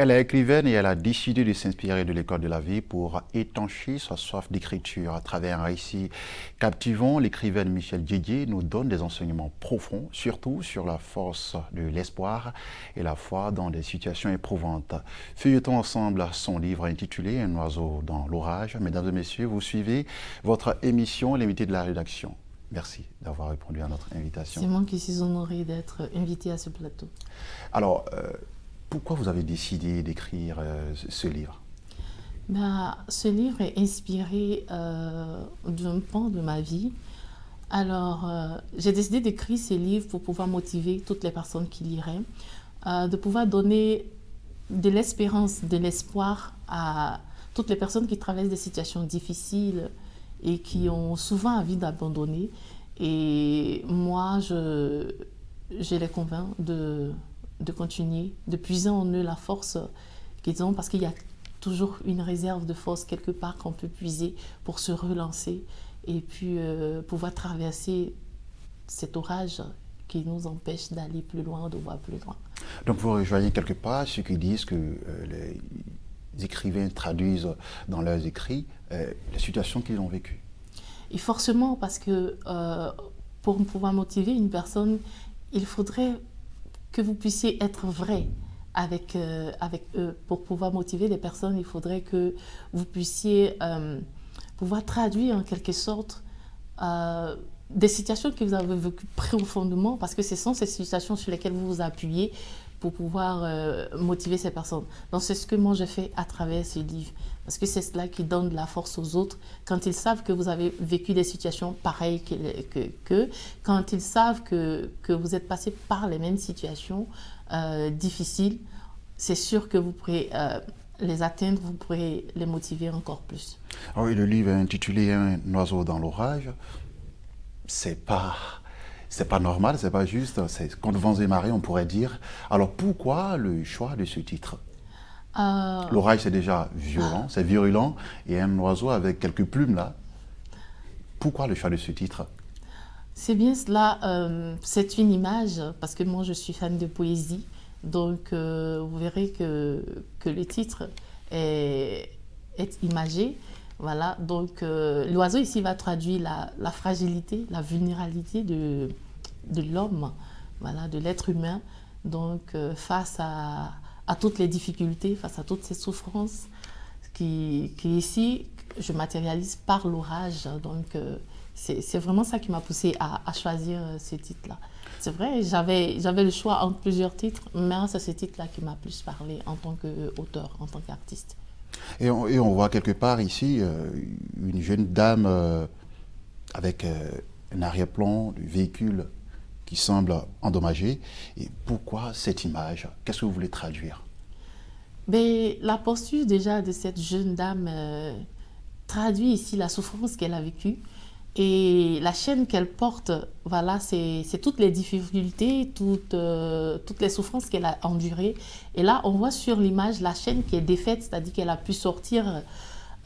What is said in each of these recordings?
Elle est écrivaine et elle a décidé de s'inspirer de l'école de la vie pour étancher sa soif d'écriture à travers un récit captivant. L'écrivaine Michel Didier nous donne des enseignements profonds, surtout sur la force de l'espoir et la foi dans des situations éprouvantes. Feuilletons ensemble son livre intitulé Un oiseau dans l'orage. Mesdames et messieurs, vous suivez votre émission L'invité de la rédaction. Merci d'avoir répondu à notre invitation. C'est moi qui suis honorée d'être invitée à ce plateau. Alors, pourquoi vous avez décidé d'écrire ce livre? Ce livre est inspiré d'un pan de ma vie. Alors, j'ai décidé d'écrire ce livre pour pouvoir motiver toutes les personnes qui liraient, de pouvoir donner de l'espérance, de l'espoir à toutes les personnes qui traversent des situations difficiles et qui ont souvent envie d'abandonner. Et moi, je les convainc de continuer, de puiser en eux la force qu'ils ont, parce qu'il y a toujours une réserve de force quelque part qu'on peut puiser pour se relancer et puis pouvoir traverser cet orage qui nous empêche d'aller plus loin, de voir plus loin. Donc vous rejoignez quelque part ceux qui disent que les écrivains traduisent dans leurs écrits les situations qu'ils ont vécues. Et forcément, parce que pour pouvoir motiver une personne, il faudrait que vous puissiez être vrai avec eux. Pour pouvoir motiver des personnes, il faudrait que vous puissiez pouvoir traduire en quelque sorte des situations que vous avez vécues profondément, parce que ce sont ces situations sur lesquelles vous vous appuyez pour pouvoir motiver ces personnes. Donc c'est ce que moi j'ai fait à travers ce livre, parce que c'est cela qui donne de la force aux autres, quand ils savent que vous avez vécu des situations pareilles que quand ils savent que vous êtes passé par les mêmes situations difficiles, c'est sûr que vous pourrez les atteindre, vous pourrez les motiver encore plus. Ah oui, le livre est intitulé Un oiseau dans l'orage. C'est pas normal, c'est pas juste, c'est contre vents et marées, on pourrait dire. Alors pourquoi le choix de ce titre? L'orage, c'est déjà violent, c'est virulent, et un oiseau avec quelques plumes là. Pourquoi le choix de ce titre? C'est bien cela, c'est une image, parce que moi je suis fan de poésie, donc vous verrez que le titre est imagé. Voilà, donc l'oiseau ici va traduire la fragilité, la vulnérabilité de l'homme, voilà, de l'être humain, donc face à toutes les difficultés, face à toutes ces souffrances qui ici, je matérialise par l'orage. Donc c'est vraiment ça qui m'a poussée à choisir ce titre-là. C'est vrai, j'avais le choix entre plusieurs titres, mais c'est ce titre-là qui m'a plus parlé en tant qu'auteur, en tant qu'artiste. Et on voit quelque part ici une jeune dame avec un arrière-plan du véhicule qui semble endommagé. Et pourquoi cette image? Qu'est-ce que vous voulez traduire? Mais la posture déjà de cette jeune dame traduit ici la souffrance qu'elle a vécue. Et la chaîne qu'elle porte, voilà, c'est toutes les difficultés, toutes les souffrances qu'elle a endurées. Et là, on voit sur l'image la chaîne qui est défaite, c'est-à-dire qu'elle a pu sortir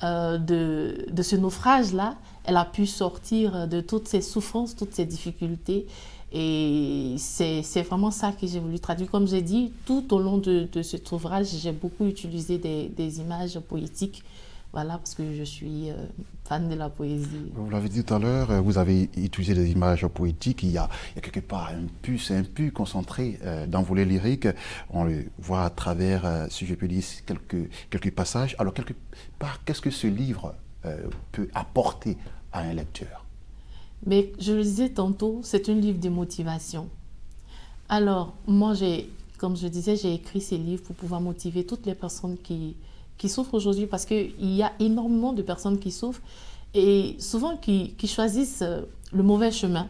de ce naufrage-là. Elle a pu sortir de toutes ces souffrances, toutes ces difficultés. Et c'est vraiment ça que j'ai voulu traduire. Comme j'ai dit, tout au long de cet ouvrage, j'ai beaucoup utilisé des images poétiques. Voilà, parce que je suis fan de la poésie. Vous l'avez dit tout à l'heure, vous avez utilisé des images poétiques. Il y a quelque part un pu concentré dans vos lyriques. On le voit à travers, si je peux dire, quelques passages. Alors, quelque part, qu'est-ce que ce livre peut apporter à un lecteur? Mais je le disais tantôt, c'est un livre de motivation. Alors, moi, comme je disais, j'ai écrit ces livres pour pouvoir motiver toutes les personnes qui souffrent aujourd'hui, parce qu'il y a énormément de personnes qui souffrent et souvent qui choisissent le mauvais chemin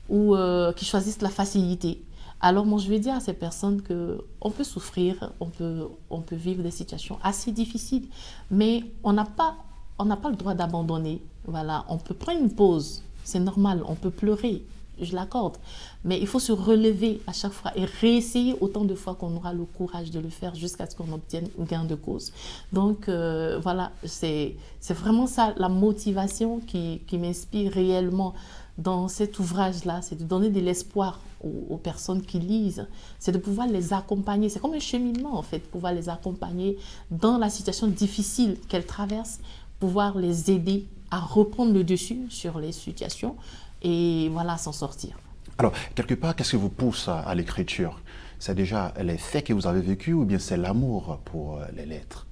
ou qui choisissent la facilité. Alors moi je vais dire à ces personnes qu'on peut souffrir, on peut vivre des situations assez difficiles, mais on n'a pas le droit d'abandonner. Voilà, on peut prendre une pause, c'est normal, on peut pleurer, je l'accorde. Mais il faut se relever à chaque fois et réessayer autant de fois qu'on aura le courage de le faire jusqu'à ce qu'on obtienne gain de cause. Donc voilà, c'est vraiment ça, la motivation qui m'inspire réellement dans cet ouvrage-là, c'est de donner de l'espoir aux personnes qui lisent, c'est de pouvoir les accompagner. C'est comme un cheminement, en fait, pouvoir les accompagner dans la situation difficile qu'elles traversent, pouvoir les aider à reprendre le dessus sur les situations et voilà, s'en sortir. Alors, quelque part, qu'est-ce qui vous pousse à l'écriture? C'est déjà les faits que vous avez vécus ou bien c'est l'amour pour les lettres?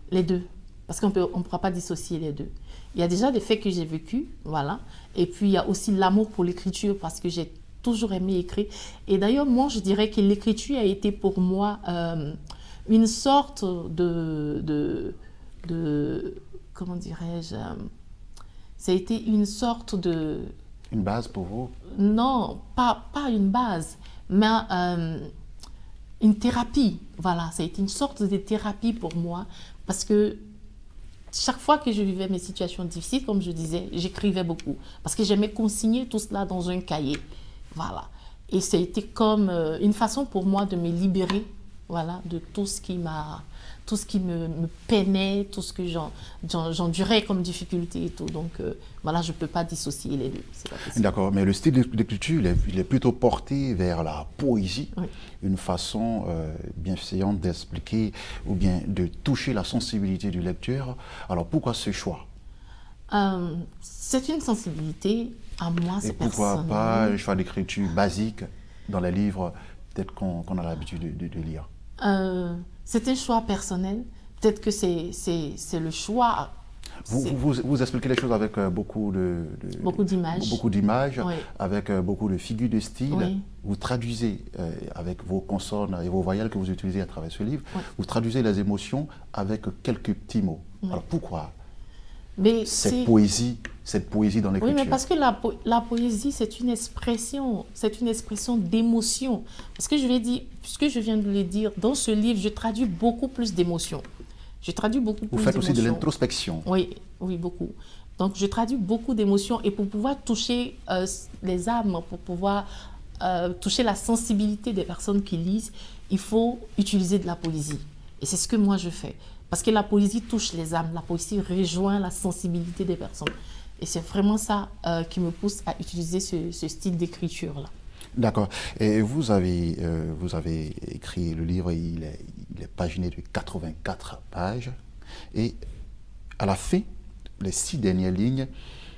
Les deux, parce qu'on ne pourra pas dissocier les deux. Il y a déjà des faits que j'ai vécus, voilà, et puis il y a aussi l'amour pour l'écriture parce que j'ai toujours aimé écrire. Et d'ailleurs, moi, je dirais que l'écriture a été pour moi une sorte de comment dirais-je, ça a été une sorte de... Une base pour vous? Non, pas une base, mais une thérapie. Voilà, ça a été une sorte de thérapie pour moi parce que chaque fois que je vivais mes situations difficiles, comme je disais, j'écrivais beaucoup parce que j'aimais consigner tout cela dans un cahier. Voilà. Et ça a été comme une façon pour moi de me libérer, voilà, de tout ce qui me peinait, tout ce que j'endurais comme difficulté et tout. Donc, voilà, je ne peux pas dissocier les deux. C'est pas possible. D'accord, mais le style d'écriture, il est plutôt porté vers la poésie, oui. Une façon bienfaisante d'expliquer ou bien de toucher la sensibilité du lecteur. Alors, pourquoi ce choix? C'est une sensibilité à moi, c'est personnel. Et pourquoi pas un choix d'écriture basique dans les livres peut-être qu'on a l'habitude de lire? C'est un choix personnel. Peut-être que c'est le choix. Vous expliquez les choses avec beaucoup d'images. Beaucoup d'images, oui. Avec beaucoup de figures de style. Oui. Vous traduisez avec vos consonnes et vos voyelles que vous utilisez à travers ce livre, oui. Vous traduisez les émotions avec quelques petits mots. Oui. Alors pourquoi cette poésie dans l'écriture? Oui, mais parce que la poésie, c'est une expression d'émotion. Parce que je vais dire, puisque je viens de le dire, dans ce livre, je traduis beaucoup plus d'émotions. Vous faites aussi de l'introspection. Oui, beaucoup. Donc, je traduis beaucoup d'émotions et pour pouvoir toucher les âmes, pour pouvoir toucher la sensibilité des personnes qui lisent, il faut utiliser de la poésie. Et c'est ce que moi je fais. Parce que la poésie touche les âmes, la poésie rejoint la sensibilité des personnes. Et c'est vraiment ça qui me pousse à utiliser ce style d'écriture-là. D'accord. Et vous avez écrit le livre, il est paginé de 84 pages. Et à la fin, les 6 dernières lignes,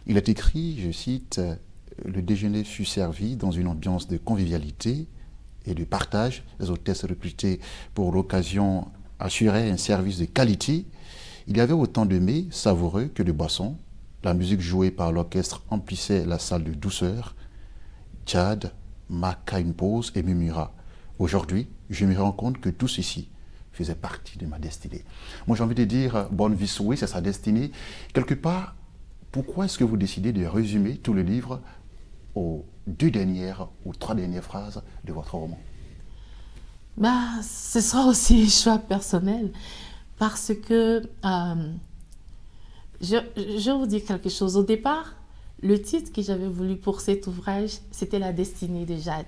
il est écrit, je cite, « Le déjeuner fut servi dans une ambiance de convivialité et de partage. Les hôtesses réputées pour l'occasion assuraient un service de qualité. Il y avait autant de mets savoureux que de boissons. La musique jouée par l'orchestre emplissait la salle de douceur. Chad marqua une pause et murmura. Aujourd'hui, je me rends compte que tout ceci faisait partie de ma destinée. » Moi, j'ai envie de dire, bonne vie souhait, c'est sa destinée. Quelque part, pourquoi est-ce que vous décidez de résumer tout le livre aux 2 dernières ou 3 dernières phrases de votre roman? Ce sera aussi un choix personnel parce que je vais vous dire quelque chose. Au départ, le titre que j'avais voulu pour cet ouvrage, c'était La destinée de Jade.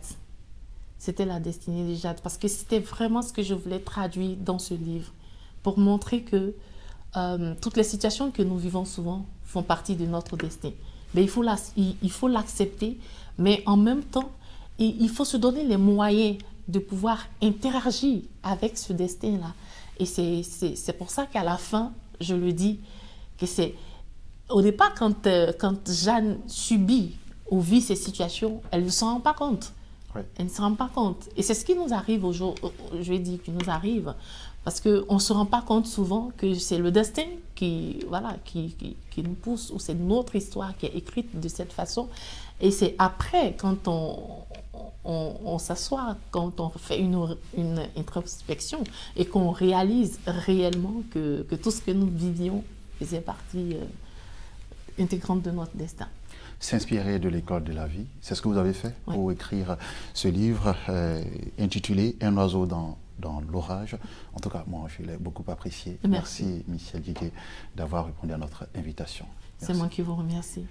C'était La destinée de Jade parce que c'était vraiment ce que je voulais traduire dans ce livre pour montrer que toutes les situations que nous vivons souvent font partie de notre destin. Mais il faut l'accepter, mais en même temps, il faut se donner les moyens de pouvoir interagir avec ce destin-là. Et c'est pour ça qu'à la fin, je le dis, que c'est... Au départ, quand Jeanne subit ou vit ces situations, elle ne se rend pas compte. Oui. Elle ne se rend pas compte. Et c'est ce qui nous arrive aujourd'hui, je vais dire, qui nous arrive. Parce qu'on ne se rend pas compte souvent que c'est le destin qui nous pousse, ou c'est notre histoire qui est écrite de cette façon. Et c'est après, quand on s'assoit, quand on fait une introspection et qu'on réalise réellement que tout ce que nous vivions faisait partie intégrante de notre destin. S'inspirer de l'école de la vie, c'est ce que vous avez fait pour écrire ce livre intitulé « Un oiseau dans l'orage ». En tout cas, moi, je l'ai beaucoup apprécié. Merci Michel Didier, d'avoir répondu à notre invitation. C'est moi qui vous remercie.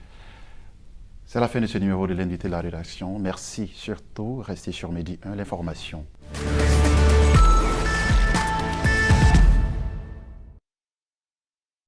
C'est la fin de ce numéro de l'invité de la rédaction. Merci surtout. Restez sur Medi 1, l'information.